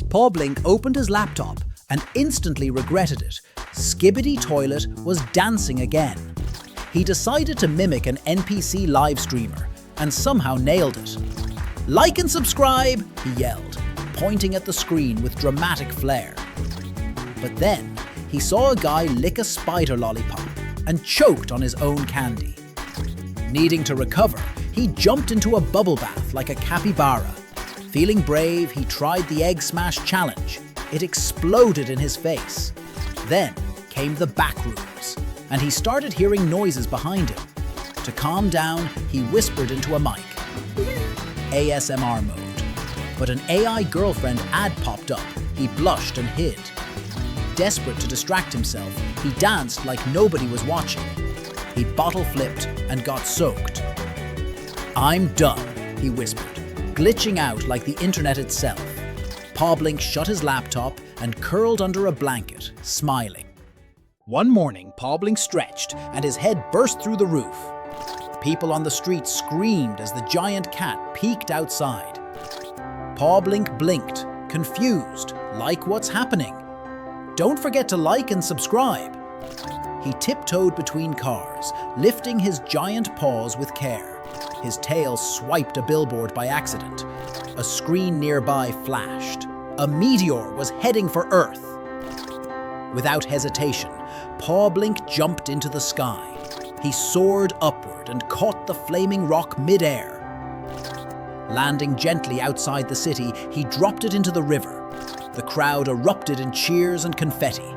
Pawblink opened his laptop and instantly regretted it. Skibidi Toilet was dancing again. He decided to mimic an NPC live streamer and somehow nailed it. "Like and subscribe," he yelled, pointing at the screen with dramatic flair. But then, he saw a guy lick a spider lollipop and choked on his own candy. Needing to recover, he jumped into a bubble bath like a capybara. Feeling brave, he tried the Egg Smash challenge. It exploded in his face. Then came the Backrooms, and he started hearing noises behind him. To calm down, he whispered into a mic. ASMR mode. But an AI girlfriend ad popped up. He blushed and hid. Desperate to distract himself, he danced like nobody was watching. He bottle flipped and got soaked. "I'm done," he whispered, glitching out like the internet itself. Pawblink shut his laptop and curled under a blanket, smiling. One morning, Pawblink stretched and his head burst through the roof. People on the street screamed as the giant cat peeked outside. Pawblink blinked, confused, like what's happening. "Don't forget to like and subscribe." He tiptoed between cars, lifting his giant paws with care. His tail swiped a billboard by accident. A screen nearby flashed. A meteor was heading for Earth. Without hesitation, Pawblink jumped into the sky. He soared upward and caught the flaming rock mid-air. Landing gently outside the city, he dropped it into the river. The crowd erupted in cheers and confetti.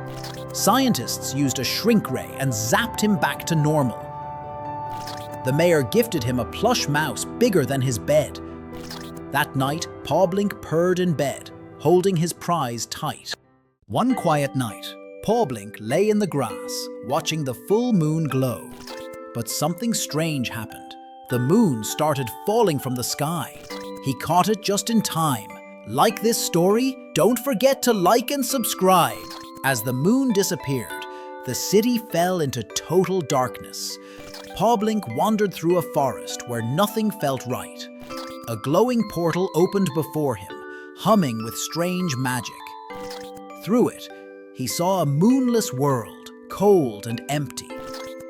Scientists used a shrink ray and zapped him back to normal. The mayor gifted him a plush mouse bigger than his bed. That night, Pawblink purred in bed, holding his prize tight. One quiet night, Pawblink lay in the grass, watching the full moon glow. But something strange happened. The moon started falling from the sky. He caught it just in time. Like this story? Don't forget to like and subscribe. As the moon disappeared, the city fell into total darkness. Pawblink wandered through a forest where nothing felt right. A glowing portal opened before him, humming with strange magic. Through it, he saw a moonless world, cold and empty.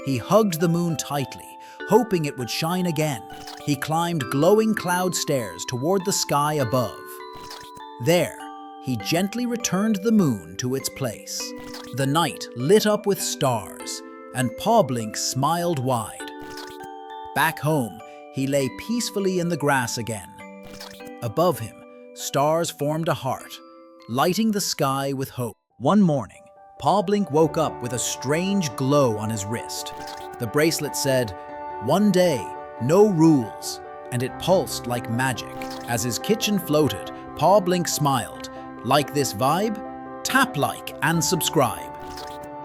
He hugged the moon tightly, hoping it would shine again. He climbed glowing cloud stairs toward the sky above. There, he gently returned the moon to its place. The night lit up with stars, and Pawblink smiled wide. Back home, he lay peacefully in the grass again. Above him, stars formed a heart, lighting the sky with hope. One morning, Pawblink woke up with a strange glow on his wrist. The bracelet said, "One day, no rules," and it pulsed like magic. As his kitchen floated, Pawblink smiled. "Like this vibe? Tap like and subscribe."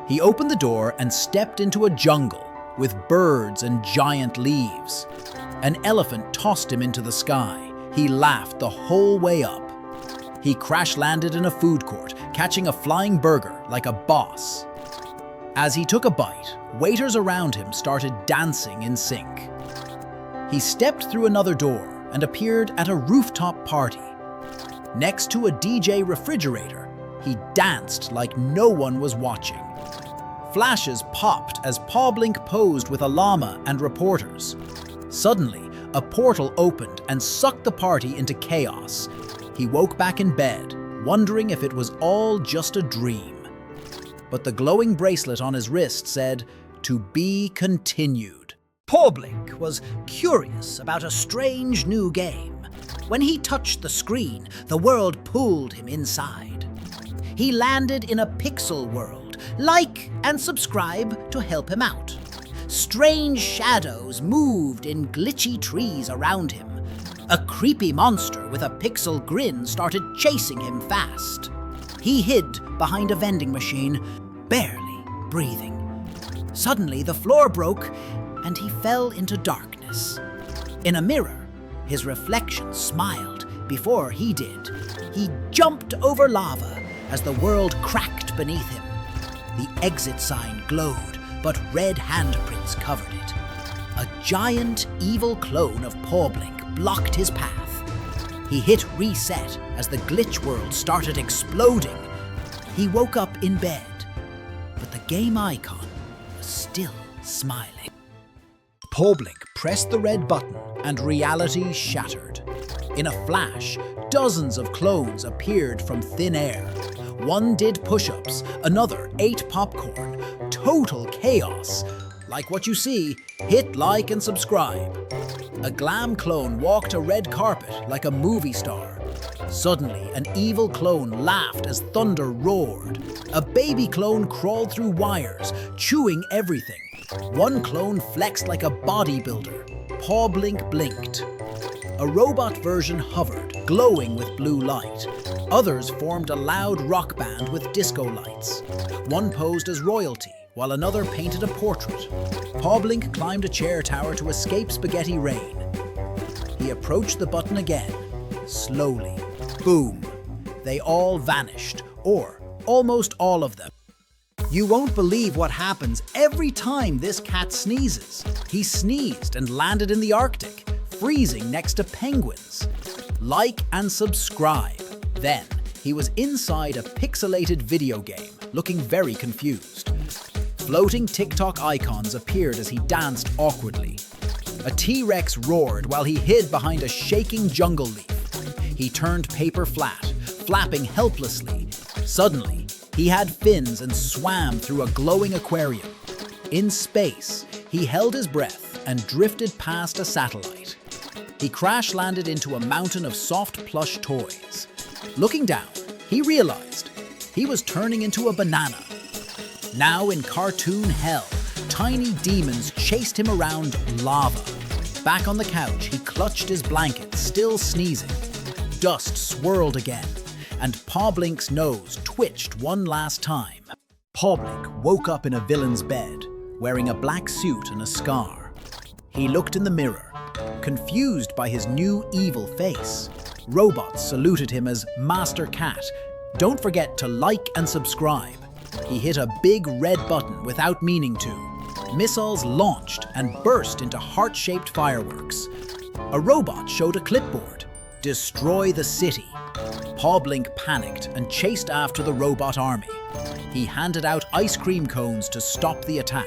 He opened the door and stepped into a jungle with birds and giant leaves. An elephant tossed him into the sky. He laughed the whole way up. He crash-landed in a food court, catching a flying burger like a boss. As he took a bite, waiters around him started dancing in sync. He stepped through another door and appeared at a rooftop party. Next to a DJ refrigerator, he danced like no one was watching. Flashes popped as Pawblink posed with a llama and reporters. Suddenly, a portal opened and sucked the party into chaos. He woke back in bed, wondering if it was all just a dream. But the glowing bracelet on his wrist said, "To be continued." Pawblink was curious about a strange new game. When he touched the screen, the world pulled him inside. He landed in a pixel world. Like and subscribe to help him out. Strange shadows moved in glitchy trees around him. A creepy monster with a pixel grin started chasing him fast. He hid behind a vending machine, barely breathing. Suddenly, the floor broke and he fell into darkness. In a mirror, his reflection smiled before he did. He jumped over lava as the world cracked beneath him. The exit sign glowed, but red handprints covered it. A giant, evil clone of Pawblink blocked his path. He hit reset as the glitch world started exploding. He woke up in bed, but the game icon was still smiling. Pawblink pressed the red button and reality shattered. In a flash, dozens of clones appeared from thin air. One did push-ups, another ate popcorn. Total chaos. Like what you see, hit like and subscribe. A glam clone walked a red carpet like a movie star. Suddenly, an evil clone laughed as thunder roared. A baby clone crawled through wires, chewing everything. One clone flexed like a bodybuilder. Pawblink blinked. A robot version hovered, glowing with blue light. Others formed a loud rock band with disco lights. One posed as royalty, while another painted a portrait. Pawblink climbed a chair tower to escape spaghetti rain. He approached the button again. Slowly. Boom. They all vanished, or almost all of them. You won't believe what happens every time this cat sneezes. He sneezed and landed in the Arctic, freezing next to penguins. Like and subscribe. Then, he was inside a pixelated video game, looking very confused. Floating TikTok icons appeared as he danced awkwardly. A T-Rex roared while he hid behind a shaking jungle leaf. He turned paper flat, flapping helplessly. Suddenly, he had fins and swam through a glowing aquarium. In space, he held his breath and drifted past a satellite. He crash-landed into a mountain of soft plush toys. Looking down, he realized he was turning into a banana. Now in cartoon hell, tiny demons chased him around lava. Back on the couch, he clutched his blanket, still sneezing. Dust swirled again, and Pawblink's nose twitched one last time. Pawblink woke up in a villain's bed, wearing a black suit and a scar. He looked in the mirror, confused by his new evil face. Robots saluted him as Master Cat. Don't forget to like and subscribe. He hit a big red button without meaning to. Missiles launched and burst into heart-shaped fireworks. A robot showed a clipboard. Destroy the city. Pawblink panicked and chased after the robot army. He handed out ice cream cones to stop the attack.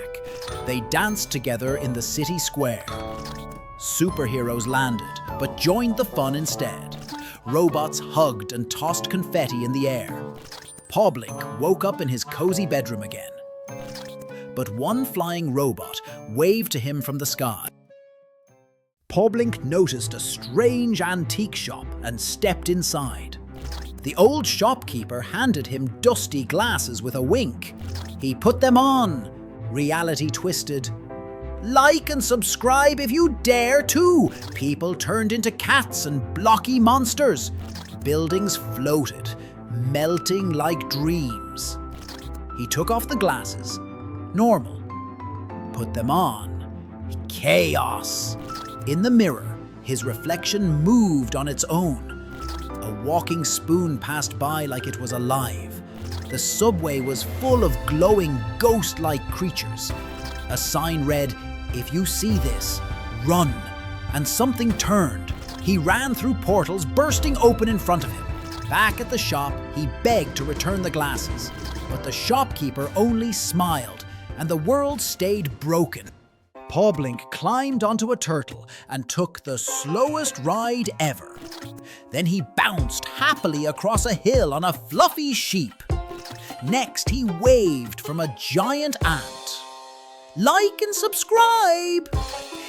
They danced together in the city square. Superheroes landed, but joined the fun instead. Robots hugged and tossed confetti in the air. Pawblink woke up in his cozy bedroom again. But one flying robot waved to him from the sky. Pawblink noticed a strange antique shop and stepped inside. The old shopkeeper handed him dusty glasses with a wink. He put them on. Reality twisted. Like and subscribe if you dare to. People turned into cats and blocky monsters. Buildings floated, melting like dreams. He took off the glasses. Normal. Put them on. Chaos. In the mirror, his reflection moved on its own. A walking spoon passed by like it was alive. The subway was full of glowing ghost-like creatures. A sign read, "If you see this, run." And something turned. He ran through portals bursting open in front of him. Back at the shop, he begged to return the glasses. But the shopkeeper only smiled, and the world stayed broken. Pawblink climbed onto a turtle and took the slowest ride ever. Then he bounced happily across a hill on a fluffy sheep. Next, he waved from a giant ant. Like and subscribe!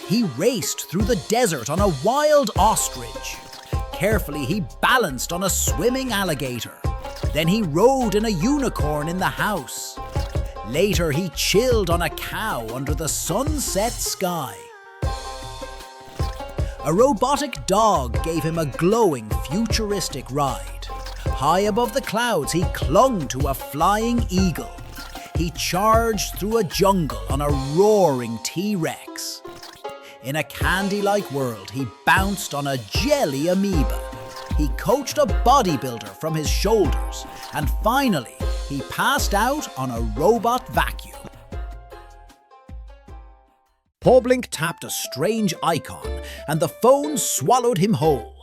He raced through the desert on a wild ostrich. Carefully, he balanced on a swimming alligator. Then he rode in a unicorn in the house. Later, he chilled on a cow under the sunset sky. A robotic dog gave him a glowing, futuristic ride. High above the clouds, he clung to a flying eagle. He charged through a jungle on a roaring T-Rex. In a candy-like world, he bounced on a jelly amoeba. He coached a bodybuilder from his shoulders. And finally, he passed out on a robot vacuum. Pawblink tapped a strange icon, and the phone swallowed him whole.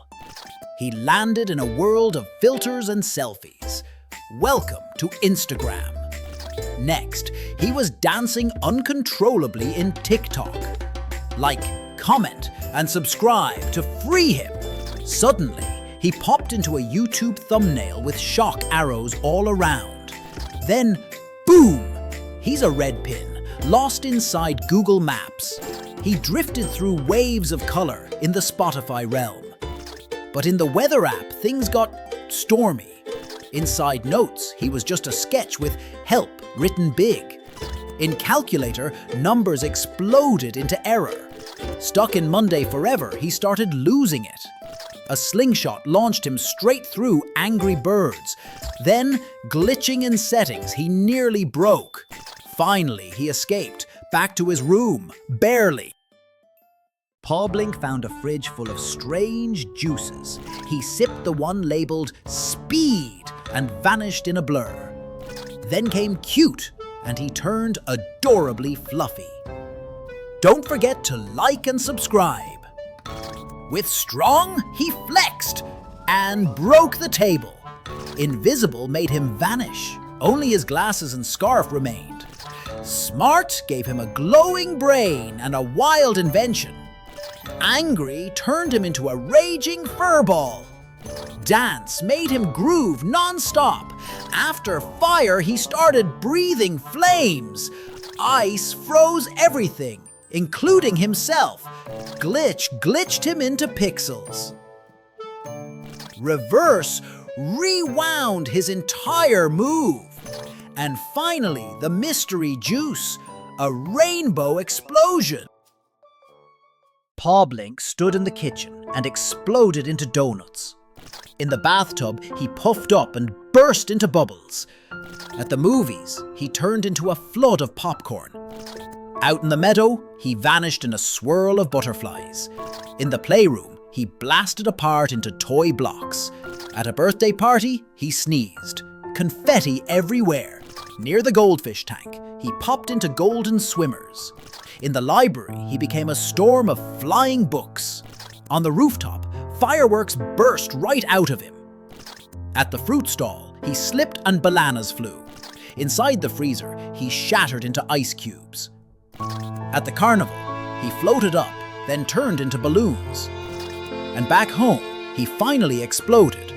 He landed in a world of filters and selfies. Welcome to Instagram. Next, he was dancing uncontrollably in TikTok. Like, comment, and subscribe to free him. Suddenly, he popped into a YouTube thumbnail with shock arrows all around. Then, boom! He's a red pin, lost inside Google Maps. He drifted through waves of color in the Spotify realm. But in the weather app, things got stormy. Inside Notes, he was just a sketch with help written big. In Calculator, numbers exploded into error. Stuck in Monday Forever, he started losing it. A slingshot launched him straight through Angry Birds. Then, glitching in settings, he nearly broke. Finally, he escaped, back to his room, barely. Pawblink found a fridge full of strange juices. He sipped the one labeled Speed and vanished in a blur. Then came Cute, and he turned adorably fluffy. Don't forget to like and subscribe. With Strong, he flexed and broke the table. Invisible made him vanish. Only his glasses and scarf remained. Smart gave him a glowing brain and a wild invention. Angry turned him into a raging furball. Dance made him groove non-stop. After fire, he started breathing flames. Ice froze everything, including himself. Glitch glitched him into pixels. Reverse rewound his entire move. And finally, the mystery juice, a rainbow explosion. Pawblink stood in the kitchen and exploded into donuts. In the bathtub, he puffed up and burst into bubbles. At the movies, he turned into a flood of popcorn. Out in the meadow, he vanished in a swirl of butterflies. In the playroom, he blasted apart into toy blocks. At a birthday party, he sneezed. Confetti everywhere. Near the goldfish tank, he popped into golden swimmers. In the library, he became a storm of flying books. On the rooftop, fireworks burst right out of him. At the fruit stall, he slipped and bananas flew. Inside the freezer, he shattered into ice cubes. At the carnival, he floated up, then turned into balloons. And back home, he finally exploded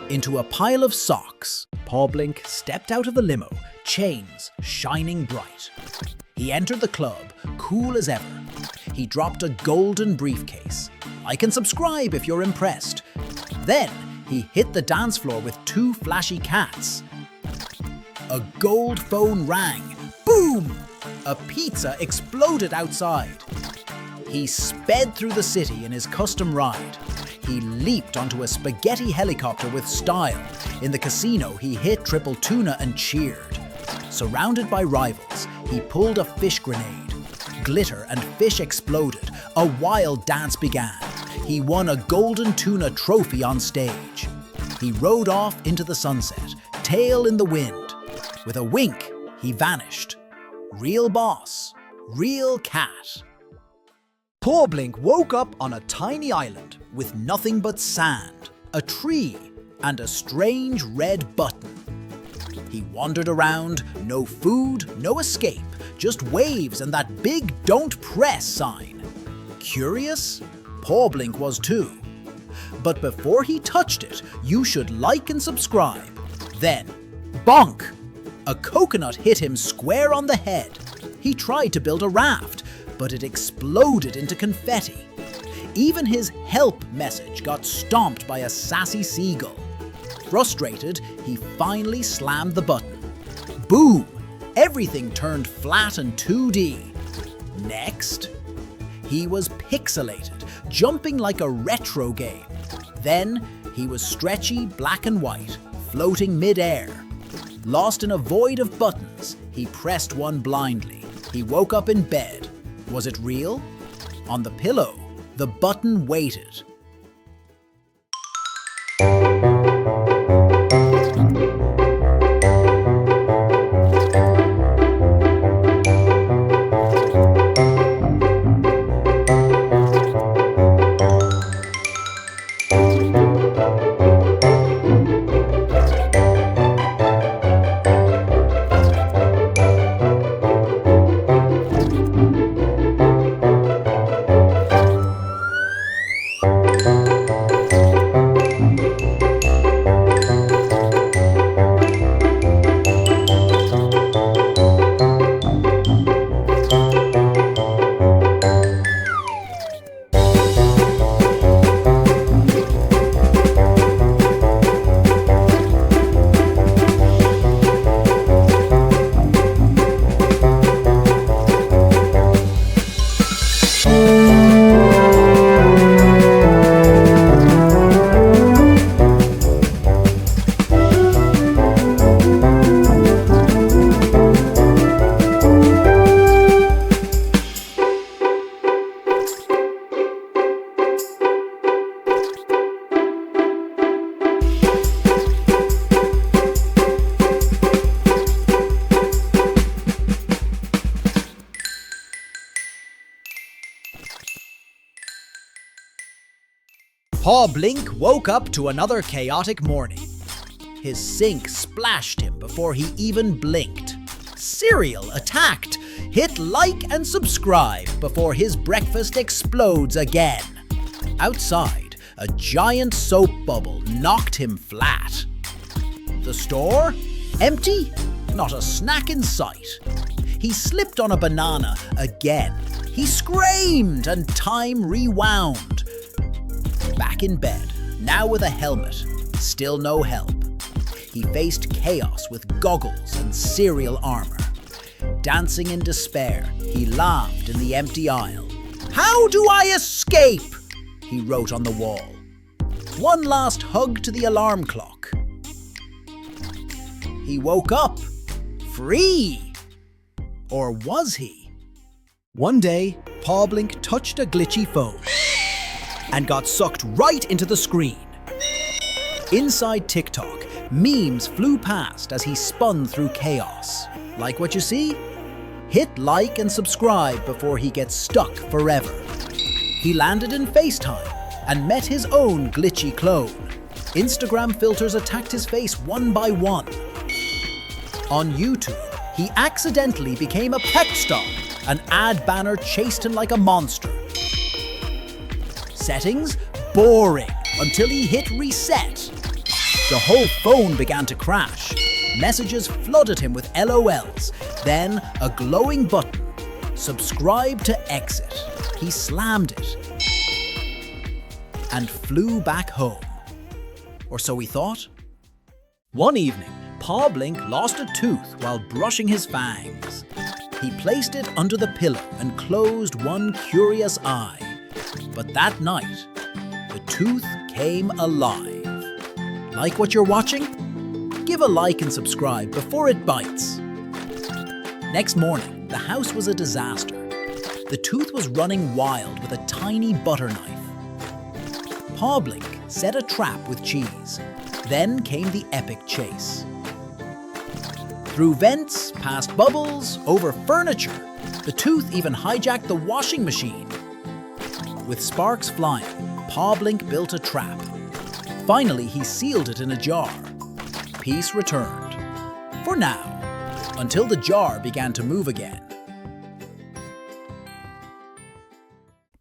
into a pile of socks. Pawblink stepped out of the limo, chains shining bright. He entered the club, cool as ever. He dropped a golden briefcase. Like and subscribe if you're impressed. Then, he hit the dance floor with 2 flashy cats. A gold phone rang. Boom! A pizza exploded outside. He sped through the city in his custom ride. He leaped onto a spaghetti helicopter with style. In the casino, he hit triple tuna and cheered. Surrounded by rivals, he pulled a fish grenade. Glitter and fish exploded. A wild dance began. He won a golden tuna trophy on stage. He rode off into the sunset, tail in the wind. With a wink, he vanished. Real boss, real cat. Pawblink woke up on a tiny island with nothing but sand, a tree, and a strange red button. He wandered around, no food, no escape, just waves and that big "Don't Press" sign. Curious? Pawblink was too. But before he touched it, you should like and subscribe. Then, bonk! A coconut hit him square on the head. He tried to build a raft, but it exploded into confetti. Even his help message got stomped by a sassy seagull. Frustrated, he finally slammed the button. Boom! Everything turned flat and 2D. Next, he was pixelated, jumping like a retro game. Then, he was stretchy, black and white, floating mid-air. Lost in a void of buttons, he pressed one blindly. He woke up in bed. Was it real? On the pillow, the button waited. Pawblink woke up to another chaotic morning. His sink splashed him before he even blinked. Cereal attacked. Hit like and subscribe before his breakfast explodes again. Outside, a giant soap bubble knocked him flat. The store? Empty? Not a snack in sight. He slipped on a banana again. He screamed and time rewound. Back in bed, now with a helmet, still no help. He faced chaos with goggles and cereal armor. Dancing in despair, he laughed in the empty aisle. "How do I escape?" he wrote on the wall. One last hug to the alarm clock. He woke up, free. Or was he? One day, Pawblink touched a glitchy phone and got sucked right into the screen. Inside TikTok, memes flew past as he spun through chaos. Like what you see? Hit like and subscribe before he gets stuck forever. He landed in FaceTime and met his own glitchy clone. Instagram filters attacked his face one by one. On YouTube, he accidentally became a pet star. An ad banner chased him like a monster. Settings? Boring, until he hit reset. The whole phone began to crash. Messages flooded him with LOLs. Then a glowing button. Subscribe to exit. He slammed it and flew back home. Or so he thought. One evening, Pawblink lost a tooth while brushing his fangs. He placed it under the pillow and closed one curious eye. But that night, the tooth came alive. Like what you're watching? Give a like and subscribe before it bites. Next morning, the house was a disaster. The tooth was running wild with a tiny butter knife. Pawblink set a trap with cheese. Then came the epic chase. Through vents, past bubbles, over furniture, the tooth even hijacked the washing machine. With sparks flying, Pawblink built a trap. Finally, he sealed it in a jar. Peace returned. For now, until the jar began to move again.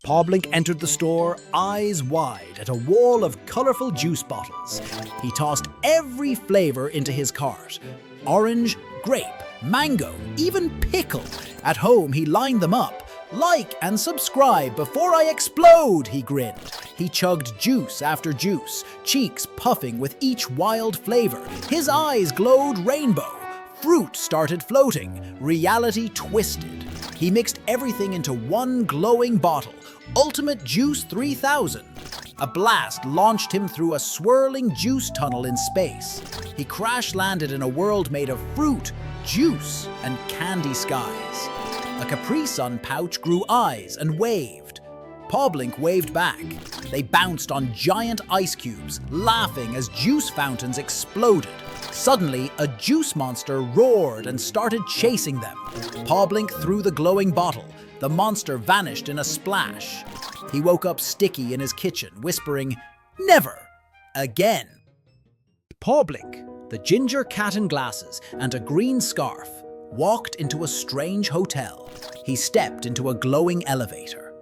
Pawblink entered the store, eyes wide, at a wall of colorful juice bottles. He tossed every flavor into his cart. Orange, grape, mango, even pickle. At home, he lined them up. Like and subscribe before I explode, he grinned. He chugged juice after juice, cheeks puffing with each wild flavor. His eyes glowed rainbow. Fruit started floating. Reality twisted. He mixed everything into one glowing bottle. Ultimate Juice 3000. A blast launched him through a swirling juice tunnel in space. He crash-landed in a world made of fruit, juice, and candy skies. A Capri Sun pouch grew eyes and waved. Pawblink waved back. They bounced on giant ice cubes, laughing as juice fountains exploded. Suddenly, a juice monster roared and started chasing them. Pawblink threw the glowing bottle. The monster vanished in a splash. He woke up sticky in his kitchen, whispering, "Never again." Pawblink, the ginger cat in glasses and a green scarf, walked into a strange hotel. He stepped into a glowing elevator.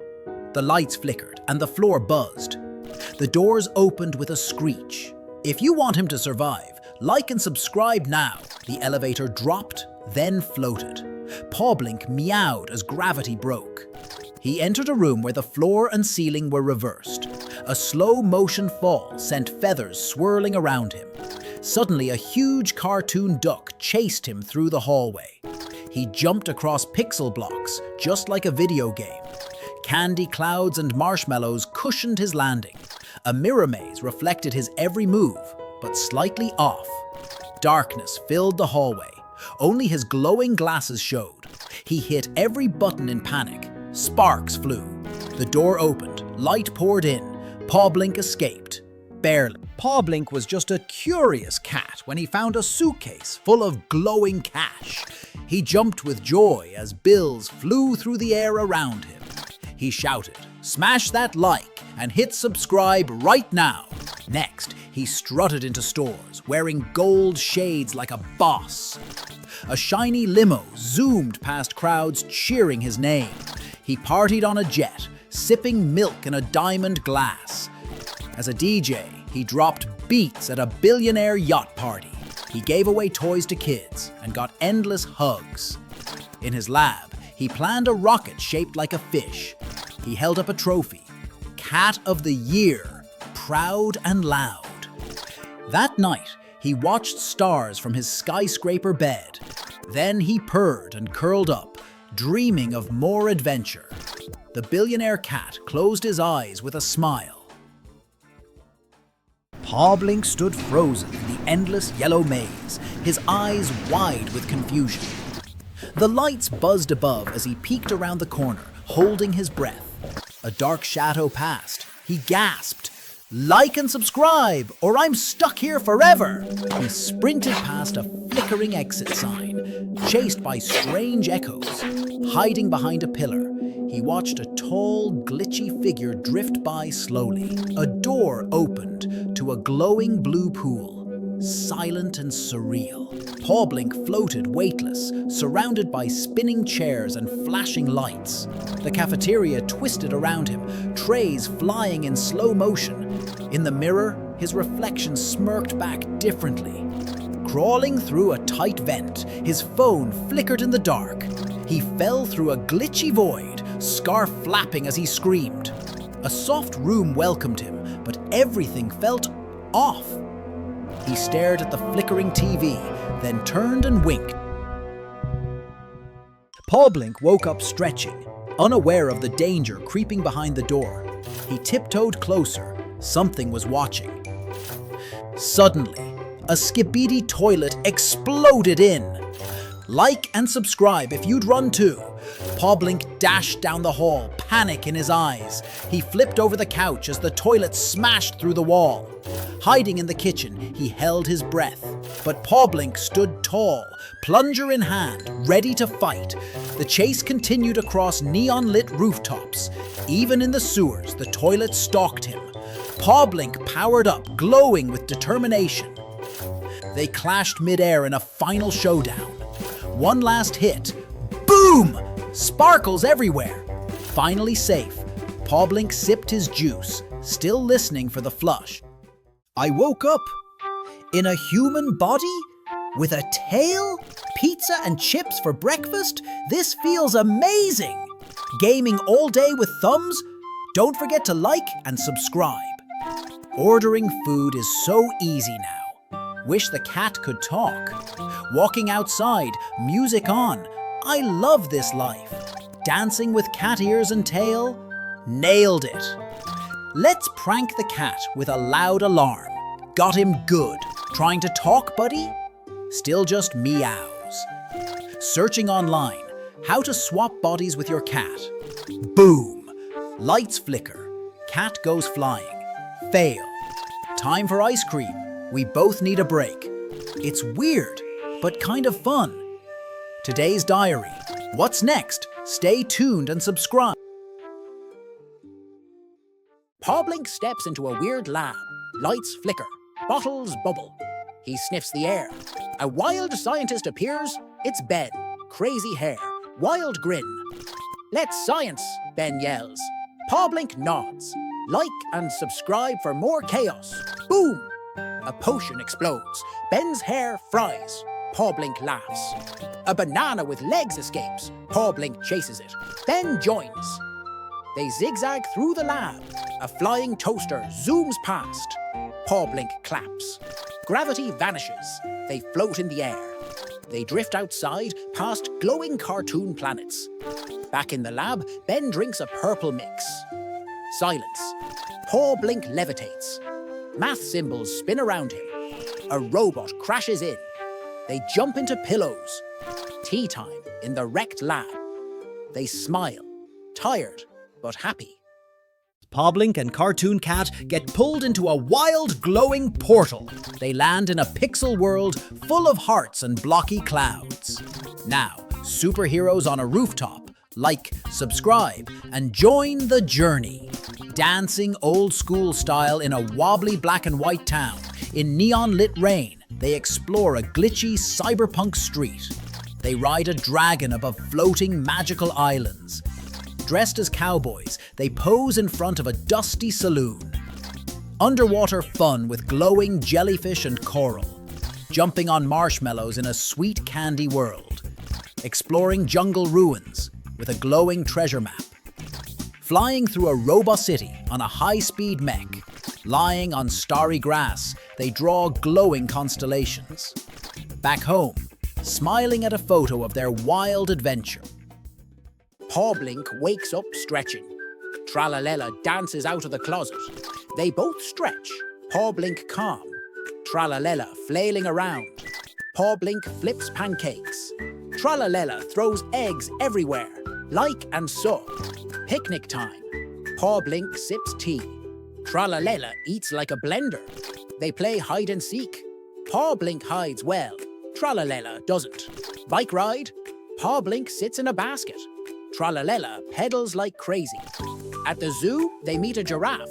The lights flickered and the floor buzzed. The doors opened with a screech. If you want him to survive, like and subscribe now. The elevator dropped, then floated. Pawblink meowed as gravity broke. He entered a room where the floor and ceiling were reversed. A slow-motion fall sent feathers swirling around him. Suddenly, a huge cartoon duck chased him through the hallway. He jumped across pixel blocks, just like a video game. Candy clouds and marshmallows cushioned his landing. A mirror maze reflected his every move, but slightly off. Darkness filled the hallway. Only his glowing glasses showed. He hit every button in panic. Sparks flew. The door opened. Light poured in. Pawblink escaped. Barely. Pawblink was just a curious cat when he found a suitcase full of glowing cash. He jumped with joy as bills flew through the air around him. He shouted, Smash that like and hit subscribe right now. Next, he strutted into stores, wearing gold shades like a boss. A shiny limo zoomed past crowds cheering his name. He partied on a jet, sipping milk in a diamond glass. As a DJ, he dropped beats at a billionaire yacht party. He gave away toys to kids and got endless hugs. In his lab, he planned a rocket shaped like a fish. He held up a trophy, Cat of the Year, proud and loud. That night, he watched stars from his skyscraper bed. Then he purred and curled up, dreaming of more adventure. The billionaire cat closed his eyes with a smile. Pawblink stood frozen in the endless yellow maze, his eyes wide with confusion. The lights buzzed above as he peeked around the corner, holding his breath. A dark shadow passed. He gasped, "Like and subscribe, or I'm stuck here forever!" He sprinted past a flickering exit sign, chased by strange echoes. Hiding behind a pillar, he watched a tall, glitchy figure drift by slowly. A door opened to a glowing blue pool, silent and surreal. Pawblink floated weightless, surrounded by spinning chairs and flashing lights. The cafeteria twisted around him, trays flying in slow motion. In the mirror, his reflection smirked back differently. Crawling through a tight vent, his phone flickered in the dark. He fell through a glitchy void, scarf flapping as he screamed. A soft room welcomed him, but everything felt off. He stared at the flickering TV, then turned and winked. Pawblink woke up stretching, unaware of the danger creeping behind the door. He tiptoed closer. Something was watching. Suddenly, a Skibidi Toilet exploded in. Like and subscribe if you'd run too. Pawblink dashed down the hall, panic in his eyes. He flipped over the couch as the toilet smashed through the wall. Hiding in the kitchen, he held his breath. But Pawblink stood tall, plunger in hand, ready to fight. The chase continued across neon-lit rooftops. Even in the sewers, the toilet stalked him. Pawblink powered up, glowing with determination. They clashed midair in a final showdown. One last hit. Boom! Sparkles everywhere. Finally safe, Pawblink sipped his juice, still listening for the flush. I woke up in a human body with a tail, pizza and chips for breakfast. This feels amazing. Gaming all day with thumbs? Don't forget to like and subscribe. Ordering food is so easy now. Wish the cat could talk. Walking outside, music on. I love this life. Dancing with cat ears and tail? Nailed it. Let's prank the cat with a loud alarm. Got him good. Trying to talk, buddy? Still just meows. Searching online, how to swap bodies with your cat. Boom. Lights flicker. Cat goes flying. Fail. Time for ice cream. We both need a break. It's weird, but kind of fun. Today's diary. What's next? Stay tuned and subscribe. Pawblink steps into a weird lab. Lights flicker. Bottles bubble. He sniffs the air. A wild scientist appears. It's Ben. Crazy hair. Wild grin. Let's science, Ben yells. Pawblink nods. Like and subscribe for more chaos. Boom! A potion explodes. Ben's hair fries. Pawblink laughs. A banana with legs escapes. Pawblink chases it. Ben joins. They zigzag through the lab. A flying toaster zooms past. Pawblink claps. Gravity vanishes. They float in the air. They drift outside past glowing cartoon planets. Back in the lab, Ben drinks a purple mix. Silence. Pawblink levitates. Math symbols spin around him. A robot crashes in. They jump into pillows. Tea time in the wrecked lab. They smile, tired but happy. Pawblink and Cartoon Cat get pulled into a wild, glowing portal. They land in a pixel world full of hearts and blocky clouds. Now, superheroes on a rooftop, like, subscribe, and join the journey. Dancing old school style in a wobbly black and white town, in neon-lit rain, they explore a glitchy cyberpunk street. They ride a dragon above floating magical islands. Dressed as cowboys, they pose in front of a dusty saloon. Underwater fun with glowing jellyfish and coral. Jumping on marshmallows in a sweet candy world. Exploring jungle ruins with a glowing treasure map. Flying through a robot city on a high-speed mech. Lying on starry grass, they draw glowing constellations. Back home, smiling at a photo of their wild adventure. Pawblink wakes up stretching. Tralalella dances out of the closet. They both stretch. Pawblink calm. Tralalella flailing around. Pawblink flips pancakes. Tralalella throws eggs everywhere. Like and so. Picnic time. Pawblink sips tea. Tralalella eats like a blender. They play hide and seek. Pawblink hides well. Tralalella doesn't. Bike ride. Pawblink sits in a basket. Tralalella pedals like crazy. At the zoo, they meet a giraffe.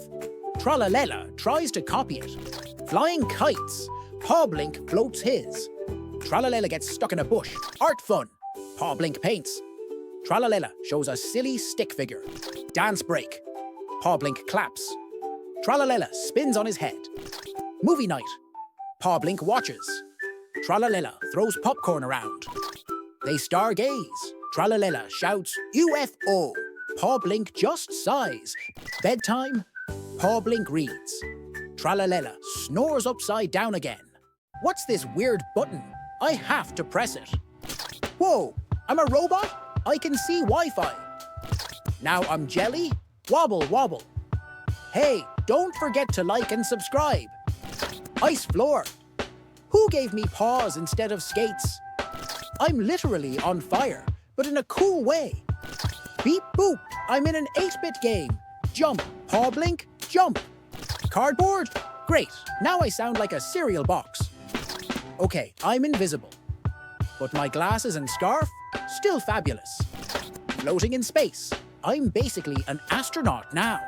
Tralalella tries to copy it. Flying kites. Pawblink floats his. Tralalella gets stuck in a bush. Art fun. Pawblink paints. Tralalella shows a silly stick figure. Dance break. Pawblink claps. Tralalella spins on his head. Movie night. Pawblink watches. Tralalella throws popcorn around. They stargaze. Tralalella shouts, UFO. Pawblink just sighs. Bedtime. Pawblink reads. Tralalella snores upside down again. What's this weird button? I have to press it. Whoa, I'm a robot? I can see Wi-Fi. Now I'm jelly? Wobble, wobble. Hey, don't forget to like and subscribe. Ice floor. Who gave me paws instead of skates? I'm literally on fire, but in a cool way. Beep boop, I'm in an 8-bit game. Jump, Pawblink, jump. Cardboard? Great, now I sound like a cereal box. Okay, I'm invisible. But my glasses and scarf? Still fabulous. Floating in space. I'm basically an astronaut now.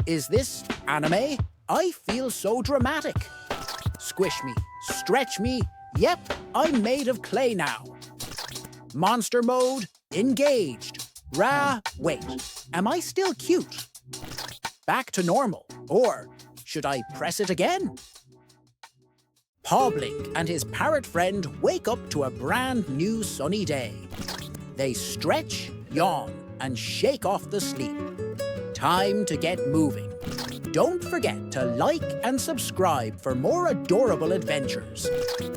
Is this anime? I feel so dramatic. Squish me, stretch me. Yep, I'm made of clay now. Monster mode, engaged. Wait, am I still cute? Back to normal, or should I press it again? Pawblink and his parrot friend wake up to a brand new sunny day. They stretch, yawn, and shake off the sleep. Time to get moving. Don't forget to like and subscribe for more adorable adventures.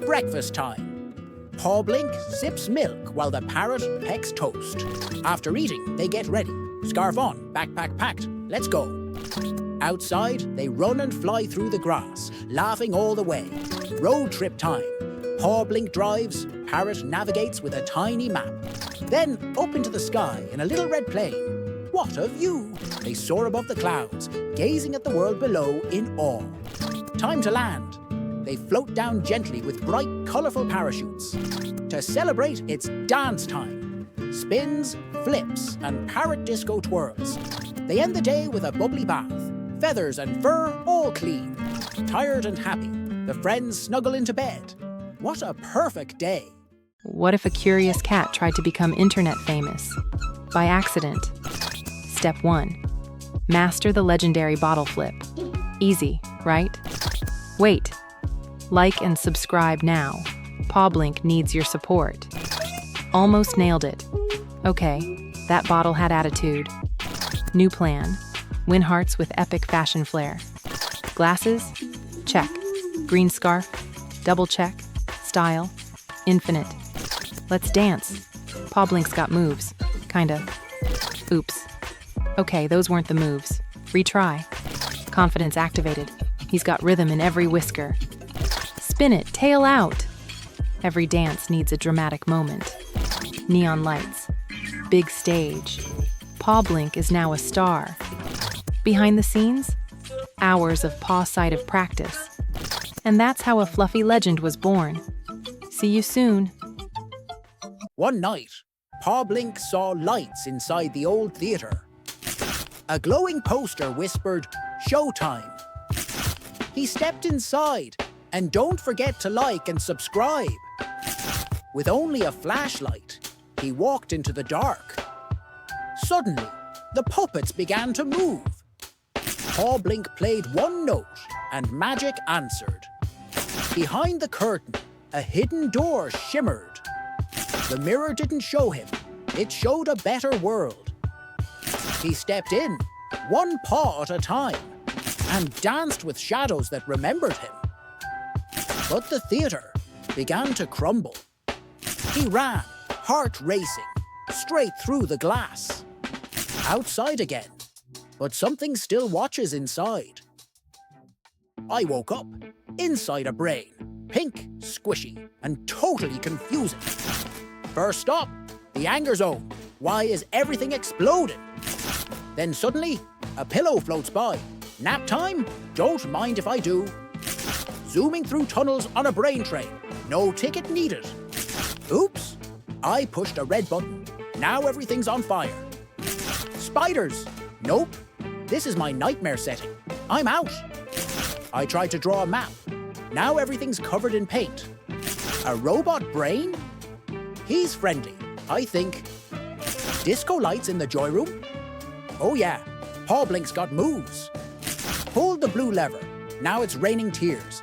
Breakfast time. Pawblink sips milk while the parrot pecks toast. After eating, they get ready. Scarf on, backpack packed. Let's go. Outside, they run and fly through the grass, laughing all the way. Road trip time. Pawblink drives, parrot navigates with a tiny map. Then up into the sky in a little red plane. What a view! They soar above the clouds, gazing at the world below in awe. Time to land. They float down gently with bright, colourful parachutes. To celebrate, it's dance time. Spins, flips, and parrot disco twirls. They end the day with a bubbly bath. Feathers and fur all clean. Tired and happy, the friends snuggle into bed. What a perfect day! What if a curious cat tried to become internet famous? By accident. Step 1. Master the legendary bottle flip. Easy, right? Wait. Like and subscribe now. Pawblink needs your support. Almost nailed it. Okay, that bottle had attitude. New plan. Win hearts with epic fashion flair. Glasses? Check. Green scarf? Double check. Style? Infinite. Let's dance. Pawblink's got moves. Kinda. Oops. Okay, those weren't the moves. Retry. Confidence activated. He's got rhythm in every whisker. Spin it, tail out. Every dance needs a dramatic moment. Neon lights. Big stage. Pawblink is now a star. Behind the scenes, hours of paw-sighted practice. And that's how a fluffy legend was born. See you soon. One night, Pawblink saw lights inside the old theatre. A glowing poster whispered, "Showtime." He stepped inside, and don't forget to like and subscribe. With only a flashlight, he walked into the dark. Suddenly, the puppets began to move. Pawblink played one note, and magic answered. Behind the curtain, a hidden door shimmered. The mirror didn't show him, it showed a better world. He stepped in, one paw at a time, and danced with shadows that remembered him. But the theatre began to crumble. He ran, heart racing, straight through the glass. Outside again, but something still watches inside. I woke up, inside a brain, pink, squishy, and totally confusing. First stop, the anger zone. Why is everything exploding? Then suddenly, a pillow floats by. Nap time? Don't mind if I do. Zooming through tunnels on a brain train. No ticket needed. Oops, I pushed a red button. Now everything's on fire. Spiders. Nope, this is my nightmare setting. I'm out. I tried to draw a map. Now everything's covered in paint. A robot brain? He's friendly, I think. Disco lights in the joy room? Oh yeah, Pawblink's got moves. Pulled the blue lever. Now it's raining tears.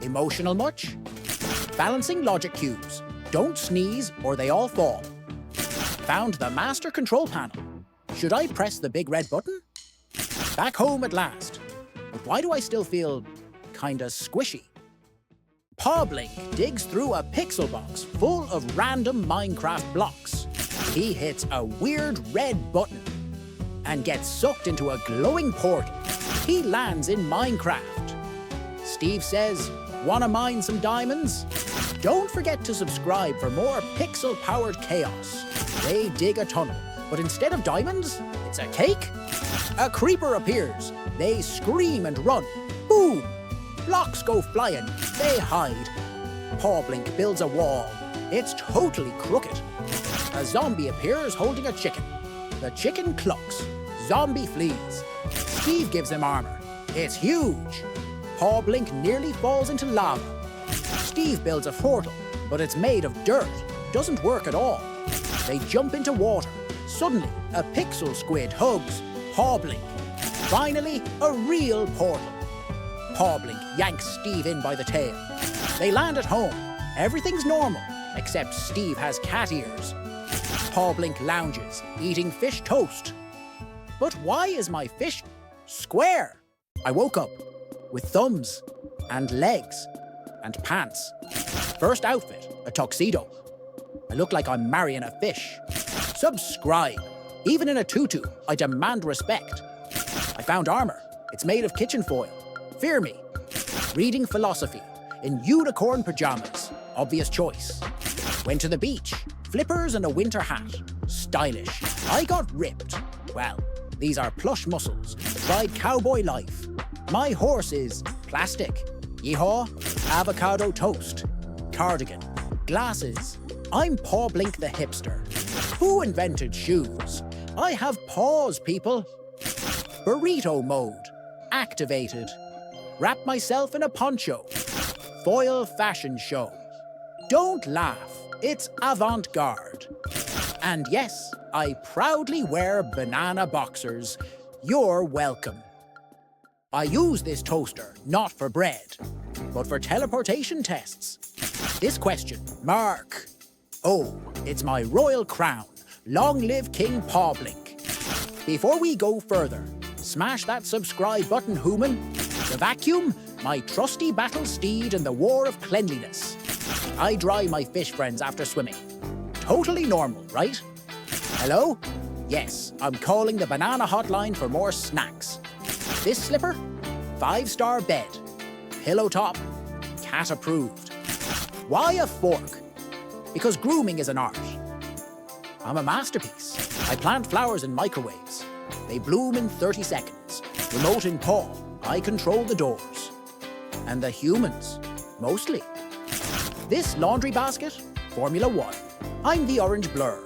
Emotional much? Balancing logic cubes. Don't sneeze or they all fall. Found the master control panel. Should I press the big red button? Back home at last. But why do I still feel kinda squishy? Pawblink digs through a pixel box full of random Minecraft blocks. He hits a weird red button and gets sucked into a glowing portal. He lands in Minecraft. Steve says, "Wanna mine some diamonds?" Don't forget to subscribe for more pixel-powered chaos. They dig a tunnel, but instead of diamonds, it's a cake. A creeper appears. They scream and run. Boom! Blocks go flying. They hide. Pawblink builds a wall. It's totally crooked. A zombie appears holding a chicken. The chicken clucks. Zombie flees. Steve gives him armor. It's huge. Pawblink nearly falls into lava. Steve builds a portal, but it's made of dirt. Doesn't work at all. They jump into water. Suddenly, a pixel squid hugs Pawblink. Finally, a real portal. Pawblink yanks Steve in by the tail. They land at home. Everything's normal, except Steve has cat ears. Pawblink lounges, eating fish toast. But why is my fish square? I woke up with thumbs and legs and pants. First outfit, a tuxedo. I look like I'm marrying a fish. Subscribe. Even in a tutu, I demand respect. I found armor. It's made of kitchen foil. Fear me. Reading philosophy in unicorn pajamas. Obvious choice. Went to the beach. Flippers and a winter hat. Stylish. I got ripped. Well, these are plush muscles. Tried cowboy life. My horse is plastic. Yeehaw. Avocado toast. Cardigan. Glasses. I'm Pawblink the hipster. Who invented shoes? I have paws, people. Burrito mode. Activated. Wrap myself in a poncho. Foil fashion show. Don't laugh. It's avant-garde. And yes, I proudly wear banana boxers. You're welcome. I use this toaster not for bread, but for teleportation tests. This question, Mark. Oh, it's my royal crown. Long live King Pawblink. Before we go further, smash that subscribe button, human. The vacuum, my trusty battle steed in the war of cleanliness. I dry my fish friends after swimming. Totally normal, right? Hello? Yes, I'm calling the banana hotline for more snacks. This slipper? 5-star bed. Pillow top? Cat approved. Why a fork? Because grooming is an art. I'm a masterpiece. I plant flowers in microwaves. They bloom in 30 seconds. Remote in paw. I control the doors. And the humans, mostly. This laundry basket, Formula 1. I'm the orange blur.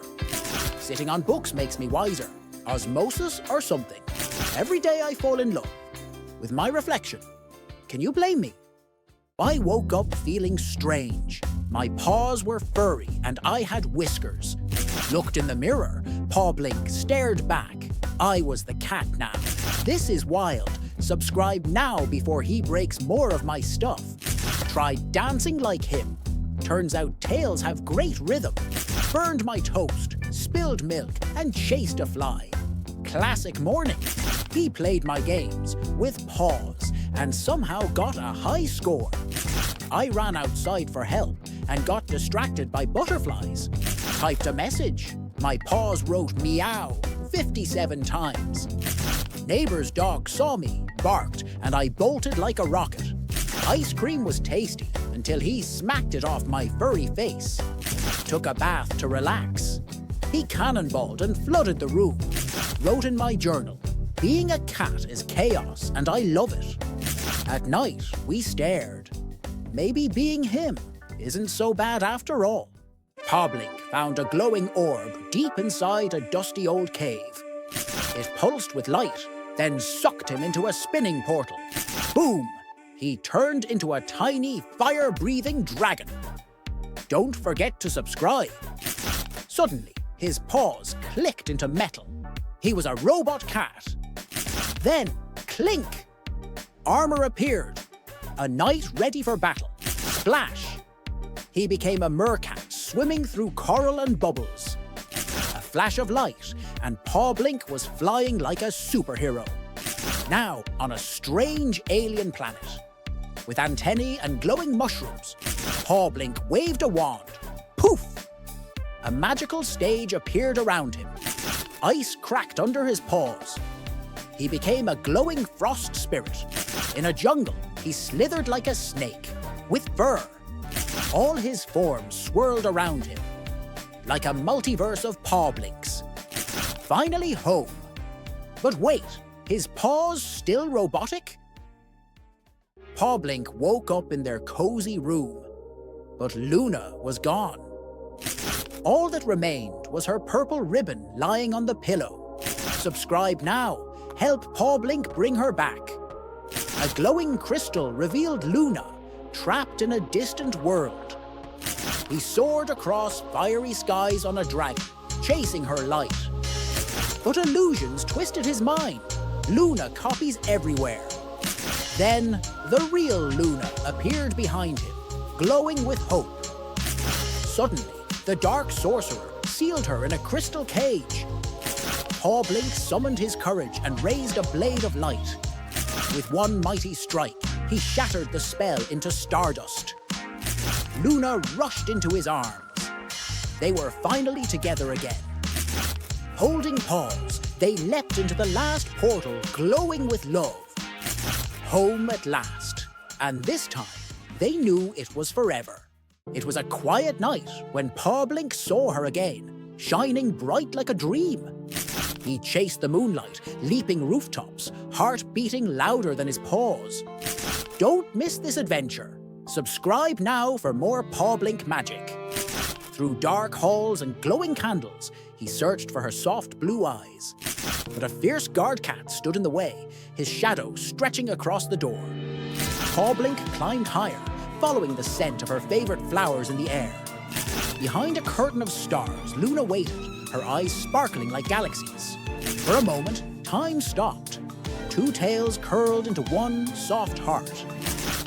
Sitting on books makes me wiser. Osmosis or something. Every day I fall in love with my reflection. Can you blame me? I woke up feeling strange. My paws were furry and I had whiskers. Looked in the mirror. Pawblink stared back. I was the cat now. This is wild. Subscribe now before he breaks more of my stuff. Tried dancing like him. Turns out tails have great rhythm. Burned my toast, spilled milk, and chased a fly. Classic morning. He played my games with paws and somehow got a high score. I ran outside for help and got distracted by butterflies. Typed a message. My paws wrote meow 57 times. Neighbor's dog saw me, barked, and I bolted like a rocket. Ice cream was tasty until he smacked it off my furry face. Took a bath to relax. He cannonballed and flooded the room. Wrote in my journal, being a cat is chaos and I love it. At night, we stared. Maybe being him isn't so bad after all. Pawblink found a glowing orb deep inside a dusty old cave. It pulsed with light, then sucked him into a spinning portal. Boom! He turned into a tiny, fire-breathing dragon. Don't forget to subscribe. Suddenly, his paws clicked into metal. He was a robot cat. Then, clink! Armor appeared. A knight ready for battle. Splash! He became a mercat swimming through coral and bubbles. A flash of light, and Pawblink was flying like a superhero. Now on a strange alien planet. With antennae and glowing mushrooms, Pawblink waved a wand. Poof! A magical stage appeared around him. Ice cracked under his paws. He became a glowing frost spirit. In a jungle, he slithered like a snake, with fur. All his forms swirled around him, like a multiverse of Pawblinks. Finally home. But wait, his paws still robotic? Pawblink woke up in their cozy room, but Luna was gone. All that remained was her purple ribbon lying on the pillow. Subscribe now. Help Pawblink bring her back. A glowing crystal revealed Luna, trapped in a distant world. He soared across fiery skies on a dragon, chasing her light. But illusions twisted his mind. Luna copies everywhere. Then, the real Luna appeared behind him, glowing with hope. Suddenly, the dark sorcerer sealed her in a crystal cage. Pawblink summoned his courage and raised a blade of light. With one mighty strike, he shattered the spell into stardust. Luna rushed into his arms. They were finally together again. Holding paws, they leapt into the last portal, glowing with love. Home at last, and this time, they knew it was forever. It was a quiet night when Pawblink saw her again, shining bright like a dream. He chased the moonlight, leaping rooftops, heart beating louder than his paws. Don't miss this adventure. Subscribe now for more Pawblink magic. Through dark halls and glowing candles, he searched for her soft blue eyes. But a fierce guard cat stood in the way, his shadow stretching across the door. Pawblink climbed higher, following the scent of her favorite flowers in the air. Behind a curtain of stars, Luna waited, her eyes sparkling like galaxies. For a moment, time stopped. Two tails curled into one soft heart.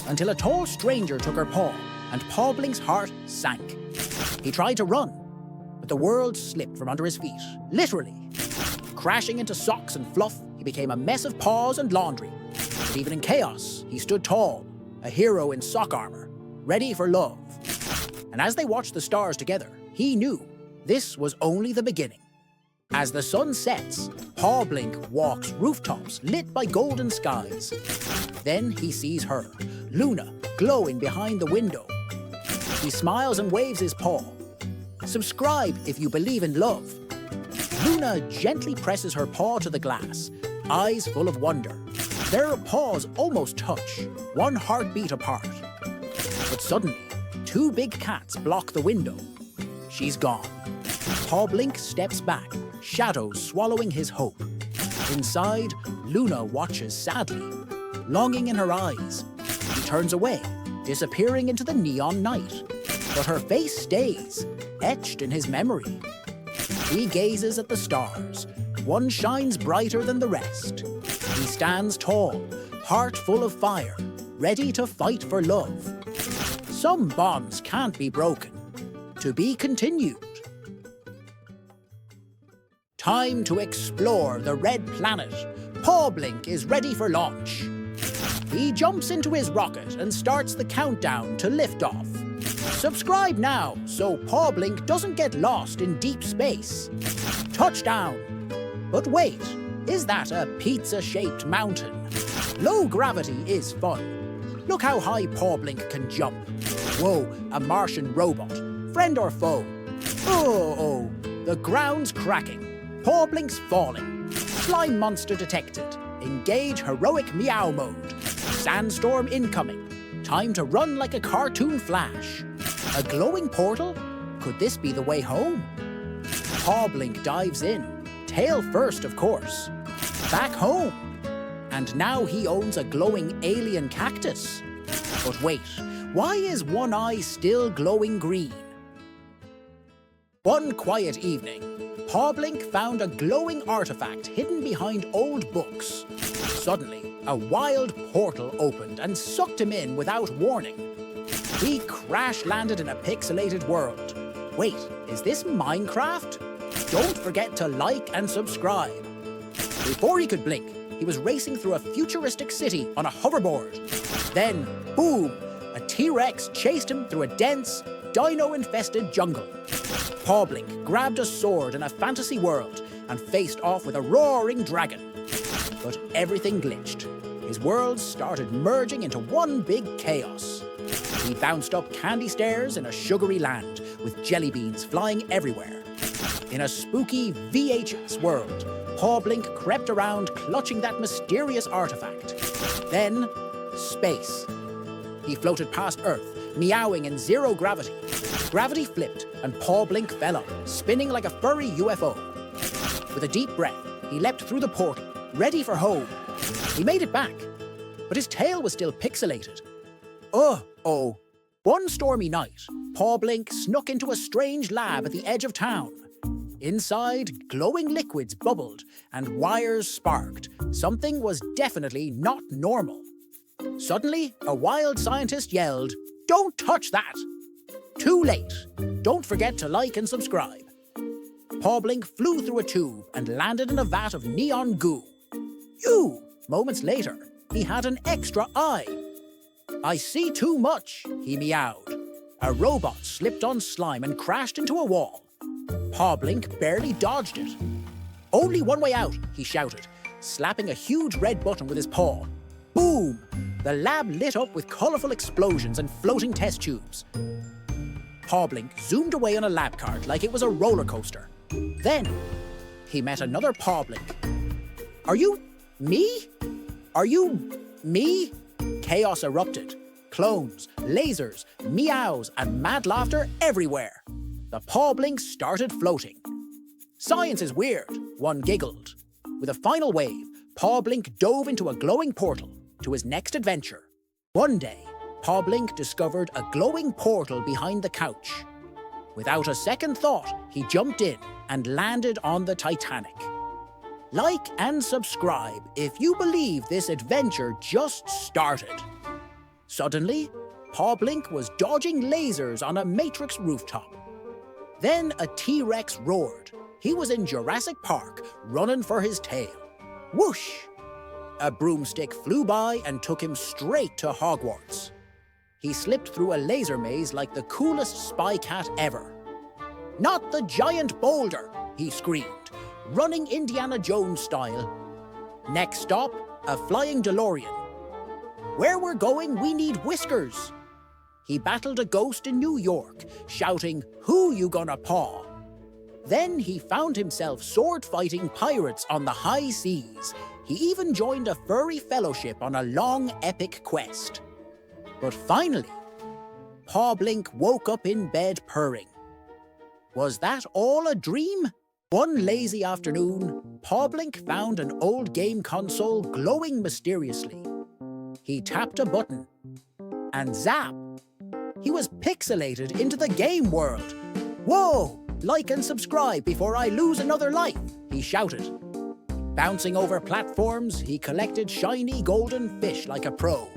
Until a tall stranger took her paw, and Pawblink's heart sank. He tried to run, but the world slipped from under his feet, literally. Crashing into socks and fluff, he became a mess of paws and laundry. But even in chaos, he stood tall, a hero in sock armor, ready for love. And as they watched the stars together, he knew this was only the beginning. As the sun sets, Pawblink walks rooftops lit by golden skies. Then he sees her, Luna, glowing behind the window. He smiles and waves his paw. Subscribe if you believe in love. Luna gently presses her paw to the glass, eyes full of wonder. Their paws almost touch, one heartbeat apart. But suddenly, two big cats block the window. She's gone. Pawblink steps back, shadows swallowing his hope. Inside, Luna watches sadly, longing in her eyes. She turns away, disappearing into the neon night. But her face stays, etched in his memory. He gazes at the stars. One shines brighter than the rest. He stands tall, heart full of fire, ready to fight for love. Some bonds can't be broken. To be continued. Time to explore the Red Planet. Pawblink is ready for launch. He jumps into his rocket and starts the countdown to liftoff. Subscribe now so Pawblink doesn't get lost in deep space. Touchdown! But wait, is that a pizza-shaped mountain? Low gravity is fun. Look how high Pawblink can jump. Whoa, a Martian robot. Friend or foe? Oh, the ground's cracking. Pawblink's falling. Slime monster detected. Engage heroic meow mode. Sandstorm incoming. Time to run like a cartoon flash. A glowing portal? Could this be the way home? Pawblink dives in. Tail first, of course. Back home. And now he owns a glowing alien cactus. But wait, why is one eye still glowing green? One quiet evening, Pawblink found a glowing artifact hidden behind old books. Suddenly, a wild portal opened and sucked him in without warning. He crash-landed in a pixelated world. Wait, is this Minecraft? Don't forget to like and subscribe. Before he could blink, he was racing through a futuristic city on a hoverboard. Then, boom, a T-Rex chased him through a dense, dino-infested jungle. Pawblink grabbed a sword in a fantasy world and faced off with a roaring dragon. But everything glitched. His worlds started merging into one big chaos. He bounced up candy stairs in a sugary land with jelly beans flying everywhere. In a spooky VHS world, Pawblink crept around clutching that mysterious artifact. Then, space. He floated past Earth, meowing in zero gravity. Gravity flipped and Pawblink fell up, spinning like a furry UFO. With a deep breath, he leapt through the portal, ready for home. He made it back, but his tail was still pixelated. Oh. One stormy night, Pawblink snuck into a strange lab at the edge of town. Inside, glowing liquids bubbled and wires sparked. Something was definitely not normal. Suddenly, a wild scientist yelled, "Don't touch that!" Too late. Don't forget to like and subscribe. Pawblink flew through a tube and landed in a vat of neon goo. Moments later, he had an extra eye. "I see too much," he meowed. A robot slipped on slime and crashed into a wall. Pawblink barely dodged it. "Only one way out," he shouted, slapping a huge red button with his paw. Boom! The lab lit up with colourful explosions and floating test tubes. Pawblink zoomed away on a lab cart like it was a roller coaster. Then, he met another Pawblink. "Are you me? Are you me?" Chaos erupted. Clones, lasers, meows, and mad laughter everywhere. The Pawblinks started floating. "Science is weird," one giggled. With a final wave, Pawblink dove into a glowing portal to his next adventure. One day, Pawblink discovered a glowing portal behind the couch. Without a second thought, he jumped in and landed on the Titanic. Like and subscribe if you believe this adventure just started. Suddenly, Pawblink was dodging lasers on a Matrix rooftop. Then a T-Rex roared. He was in Jurassic Park, running for his tail. Whoosh! A broomstick flew by and took him straight to Hogwarts. He slipped through a laser maze like the coolest spy cat ever. "Not the giant boulder!" he screamed, running Indiana Jones style. Next stop, a flying DeLorean. "Where we're going, we need whiskers." He battled a ghost in New York, shouting, "Who you gonna paw?" Then he found himself sword-fighting pirates on the high seas. He even joined a furry fellowship on a long, epic quest. But finally, Pawblink woke up in bed purring. Was that all a dream? One lazy afternoon, Pawblink found an old game console glowing mysteriously. He tapped a button, and zap! He was pixelated into the game world. Whoa! Like and subscribe before I lose another life, he shouted. Bouncing over platforms, he collected shiny golden fish like a pro.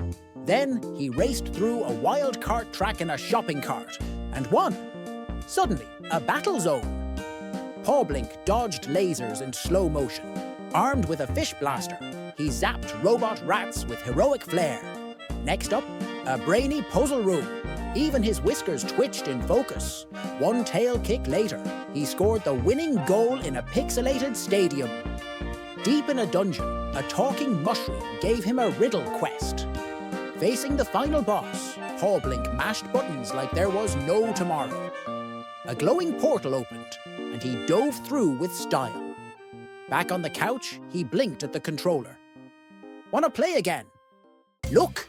Then he raced through a wild cart track in a shopping cart and won. Suddenly, a battle zone. Pawblink dodged lasers in slow motion. Armed with a fish blaster, he zapped robot rats with heroic flair. Next up, a brainy puzzle room. Even his whiskers twitched in focus. One tail kick later, he scored the winning goal in a pixelated stadium. Deep in a dungeon, a talking mushroom gave him a riddle quest. Facing the final boss, Pawblink mashed buttons like there was no tomorrow. A glowing portal opened, and he dove through with style. Back on the couch, he blinked at the controller. "Wanna play again?" Look!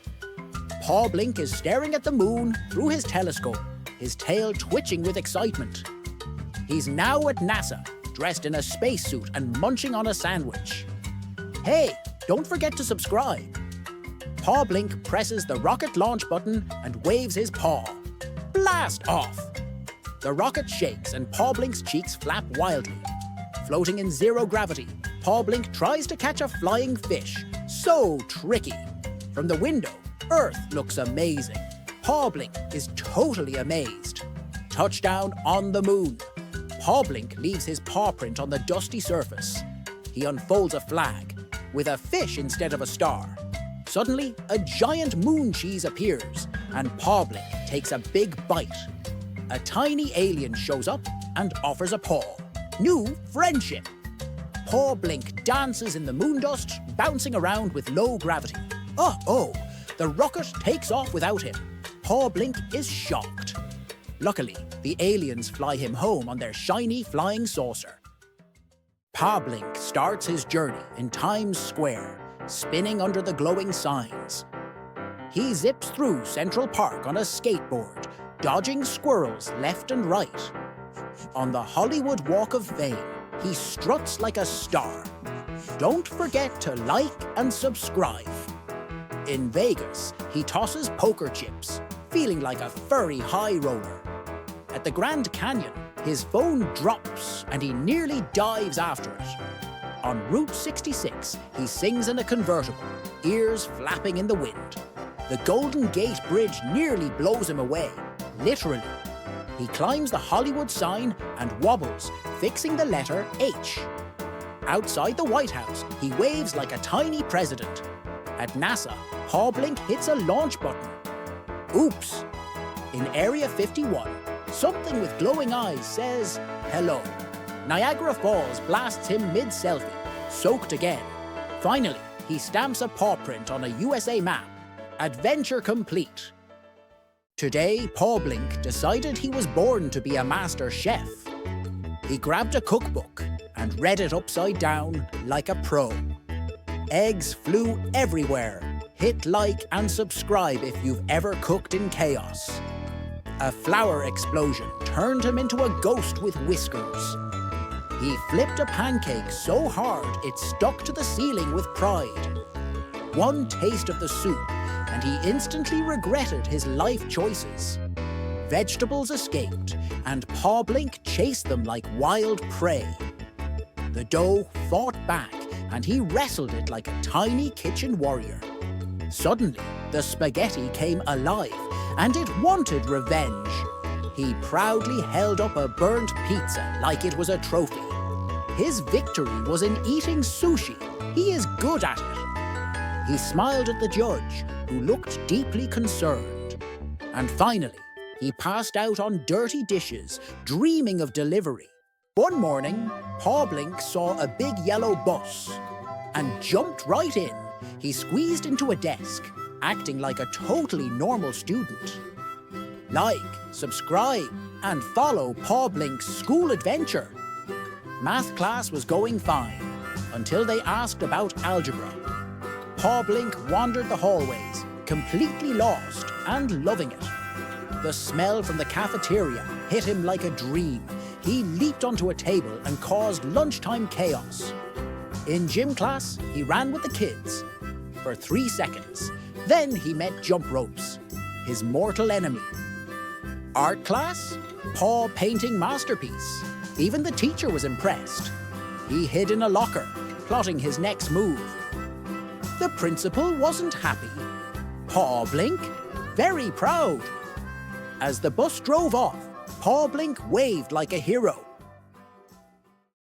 Pawblink is staring at the moon through his telescope, his tail twitching with excitement. He's now at NASA, dressed in a spacesuit and munching on a sandwich. Hey, don't forget to subscribe. Pawblink presses the rocket launch button and waves his paw. Blast off! The rocket shakes and Pawblink's cheeks flap wildly. Floating in zero gravity, Pawblink tries to catch a flying fish. So tricky. From the window, Earth looks amazing. Pawblink is totally amazed. Touchdown on the moon. Pawblink leaves his paw print on the dusty surface. He unfolds a flag, with a fish instead of a star. Suddenly, a giant moon cheese appears, and Pawblink takes a big bite. A tiny alien shows up and offers a paw. New friendship. Pawblink dances in the moon dust, bouncing around with low gravity. Oh, the rocket takes off without him. Pawblink is shocked. Luckily, the aliens fly him home on their shiny flying saucer. Pawblink starts his journey in Times Square, spinning under the glowing signs. He zips through Central Park on a skateboard, dodging squirrels left and right. On the Hollywood Walk of Fame, he struts like a star. Don't forget to like and subscribe. In Vegas, he tosses poker chips, feeling like a furry high roller. At the Grand Canyon, his phone drops and he nearly dives after it. On Route 66, he sings in a convertible, ears flapping in the wind. The Golden Gate Bridge nearly blows him away, literally. He climbs the Hollywood sign and wobbles, fixing the letter H. Outside the White House, he waves like a tiny president. At NASA, Pawblink hits a launch button. Oops! In Area 51, something with glowing eyes says, hello. Niagara Falls blasts him mid-selfie, soaked again. Finally, he stamps a paw print on a USA map. Adventure complete. Today, Pawblink decided he was born to be a master chef. He grabbed a cookbook and read it upside down like a pro. Eggs flew everywhere. Hit like and subscribe if you've ever cooked in chaos. A flour explosion turned him into a ghost with whiskers. He flipped a pancake so hard it stuck to the ceiling with pride. One taste of the soup, and he instantly regretted his life choices. Vegetables escaped, and Pawblink chased them like wild prey. The dough fought back, and he wrestled it like a tiny kitchen warrior. Suddenly, the spaghetti came alive, and it wanted revenge. He proudly held up a burnt pizza like it was a trophy. His victory was in eating sushi. He is good at it. He smiled at the judge, who looked deeply concerned. And finally, he passed out on dirty dishes, dreaming of delivery. One morning, Pawblink saw a big yellow bus and jumped right in. He squeezed into a desk, acting like a totally normal student. Like, subscribe, and follow Pawblink's school adventure. Math class was going fine, until they asked about algebra. Pawblink wandered the hallways, completely lost and loving it. The smell from the cafeteria hit him like a dream. He leaped onto a table and caused lunchtime chaos. In gym class, he ran with the kids for 3 seconds. Then he met jump ropes, his mortal enemy. Art class? Paw painting masterpiece. Even the teacher was impressed. He hid in a locker, plotting his next move. The principal wasn't happy. Pawblink, very proud. As the bus drove off, Pawblink waved like a hero.